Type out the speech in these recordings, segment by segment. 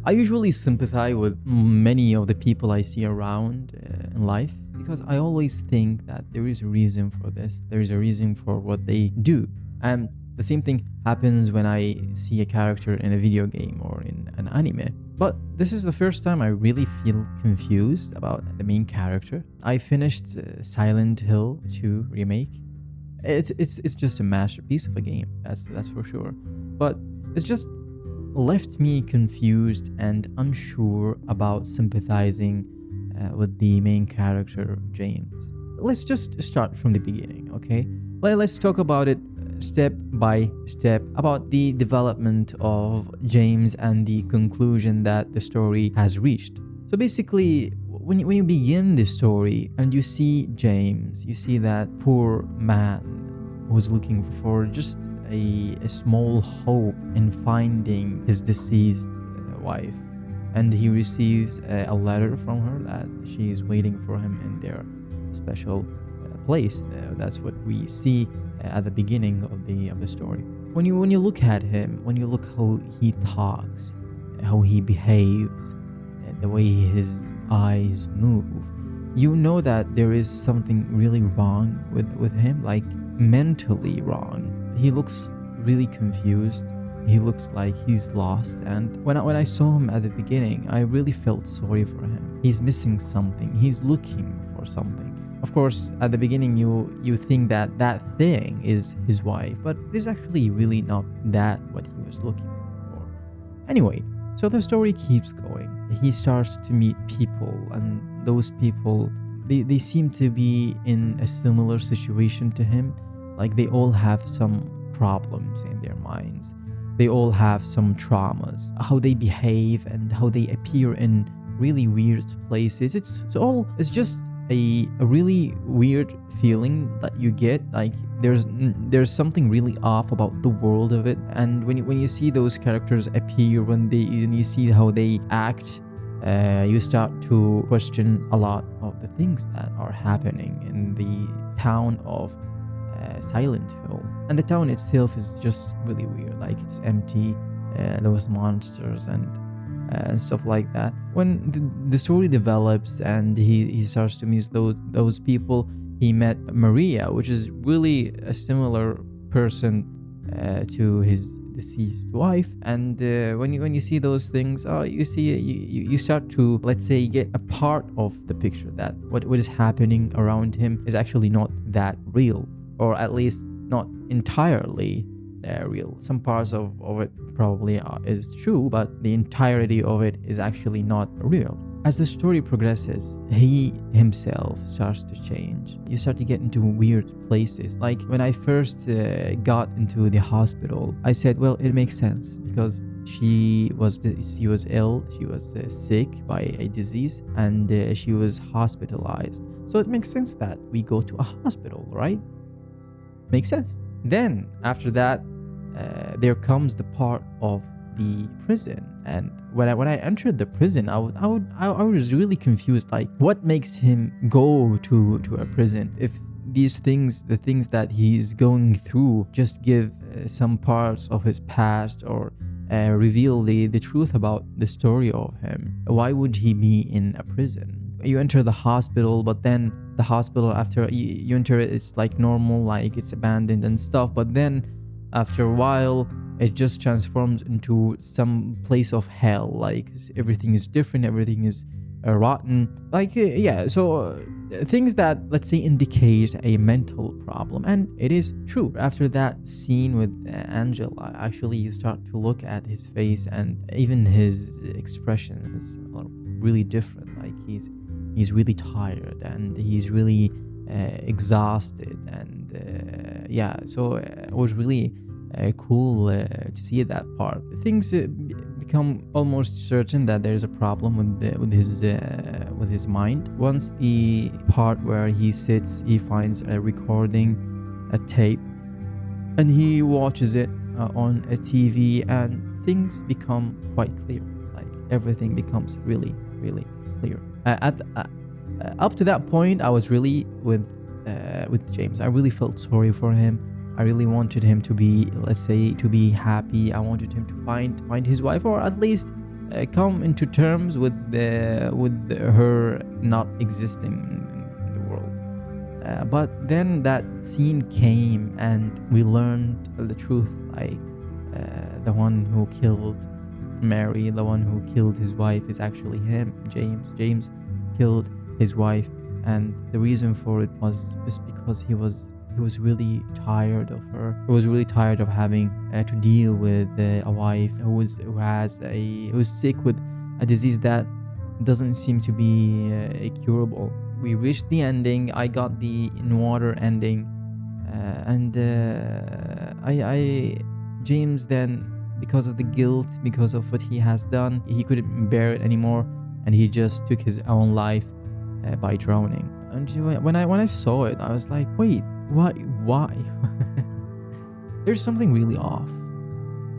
I usually sympathize with many of the people I see around in life because I always think that there is a reason for this. There is a reason for what they do. And the same thing happens when I see a character in a video game or in an anime. But this is the first time I really feel confused about the main character. I finished Silent Hill 2 Remake. It's just a masterpiece of a game, that's for sure. But it's just left me confused and unsure about sympathizing with the main character, James. Let's just start from the beginning, okay? Let's talk about it step by step, about the development of James and the conclusion that the story has reached. So basically, when you begin the story and you see James, you see that poor man who's looking for just a small hope in finding his deceased wife, and he receives a letter from her that she is waiting for him in their special place. That's what we see at the beginning of the story. When you look at him, when you look how he talks, how he behaves, the way his eyes move, you know that there is something really wrong with him, like mentally wrong. He looks really confused. He looks like he's lost. And when I saw him at the beginning, I really felt sorry for him. He's missing something. He's looking for something. Of course, at the beginning, you think that thing is his wife, but it's actually really not that what he was looking for. Anyway, so the story keeps going. He starts to meet people, and those people, they seem to be in a similar situation to him. Like they all have some problems in their minds. They all have some traumas. How they behave and how they appear in really weird places. It's just a really weird feeling that you get. Like there's something really off about the world of it. And when you see those characters appear, when you see how they act, you start to question a lot of the things that are happening in the town of Silent Hill. And the town itself is just really weird. Like it's empty, those monsters and stuff like that. When the story develops and he starts to meet those people, he met Maria, which is really a similar person to his deceased wife. And when you see those things, you start to, let's say, get a part of the picture that what is happening around him is actually not that real, or at least not entirely real. Some parts of it probably is true, but the entirety of it is actually not real. As the story progresses, he himself starts to change. You start to get into weird places. Like when I first got into the hospital, I said, well, it makes sense because she was ill, she was sick by a disease, and she was hospitalized. So it makes sense that we go to a hospital, right? Makes sense. Then after that, there comes the part of the prison, and when I entered the prison, I was really confused. Like, what makes him go to a prison if these things, the things that he's going through, just give some parts of his past or reveal the truth about the story of him? Why would he be in a prison? You enter the hospital, but then the hospital, after you enter it, it's like normal, like it's abandoned and stuff, but then after a while it just transforms into some place of hell. Like everything is different, everything is rotten, like so things that, let's say, indicate a mental problem. And it is true. After that scene with Angela, actually you start to look at his face, and even his expressions are really different. Like he's really tired and he's really exhausted, and so it was really cool to see that part. Things become almost certain that there's a problem with his mind. Once the part where he sits, he finds a recording, a tape, and he watches it on a TV, and things become quite clear. Like everything becomes really, really clear. Up to that point, I was really with James. I really felt sorry for him. I really wanted him to be, let's say, to be happy. I wanted him to find his wife, or at least come into terms with her not existing in the world. But then that scene came and we learned the truth, like the one who killed Mary, the one who killed his wife, is actually him, James. James killed his wife, and the reason for it was just because he was really tired of her. He was really tired of having to deal with a wife who was sick with a disease that doesn't seem to be curable. We reached the ending. I got the in water ending, and James then, because of the guilt, because of what he has done, he couldn't bear it anymore, and he just took his own life by drowning. And when I saw it, I was like, wait, why? There's something really off.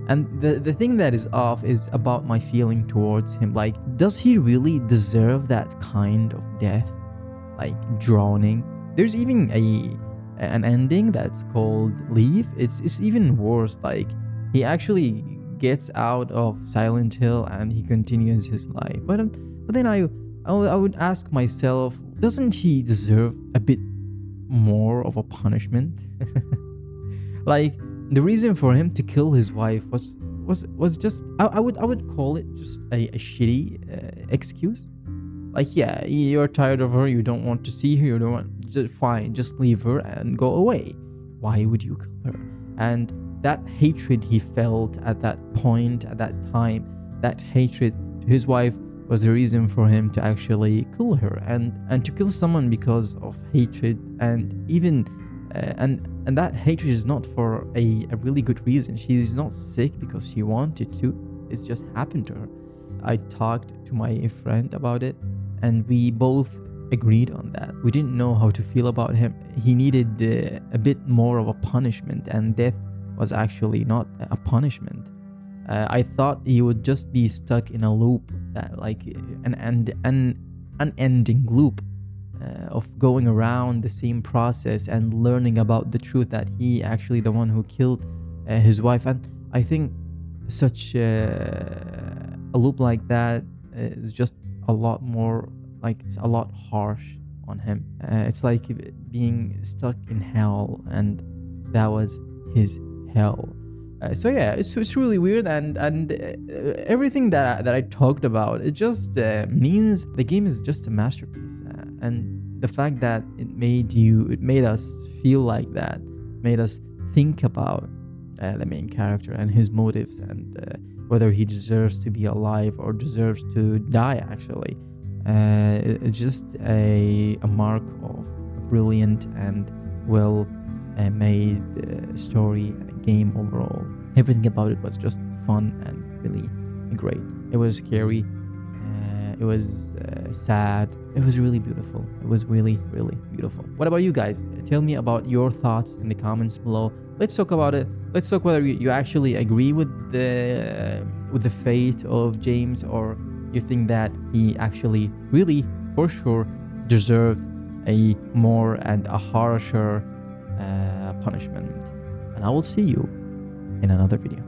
And the thing that is off is about my feeling towards him. Like, does he really deserve that kind of death? Like drowning? There's even an ending that's called Leave. It's even worse. Like, he actually gets out of Silent Hill and he continues his life. But then I would ask myself, doesn't he deserve a bit more of a punishment? Like, the reason for him to kill his wife was just, I would call it just a shitty excuse. Like, yeah, you're tired of her, you don't want to see her, you don't want, just leave her and go away. Why would you kill her? And that hatred he felt at that point, at that time, that hatred to his wife was the reason for him to actually kill her, and to kill someone because of hatred, and even and that hatred is not for a really good reason. She's not sick because she wanted to. It's just happened to her. I talked to my friend about it, and we both agreed on that. We didn't know how to feel about him. He needed a bit more of a punishment, and death was actually not a punishment. I thought he would just be stuck in a loop, that like an unending loop of going around the same process and learning about the truth that he actually the one who killed his wife. And I think such a loop like that is just a lot more, like, it's a lot harsh on him. It's like being stuck in hell, and that was his hell. So yeah, it's really weird, and everything that I talked about, it just means the game is just a masterpiece, and the fact that it made us feel like that, made us think about the main character and his motives, and whether he deserves to be alive or deserves to die. Actually, it's just a mark of a brilliant and well made story and a game overall. Everything about it was just fun and really great. It was scary, it was sad, it was really beautiful. It was really, really beautiful. What about you guys? Tell me about your thoughts in the comments below. Let's talk about it. Let's talk whether you actually agree with the fate of James, or you think that he actually really for sure deserved a more and a harsher punishment. And I will see you in another video.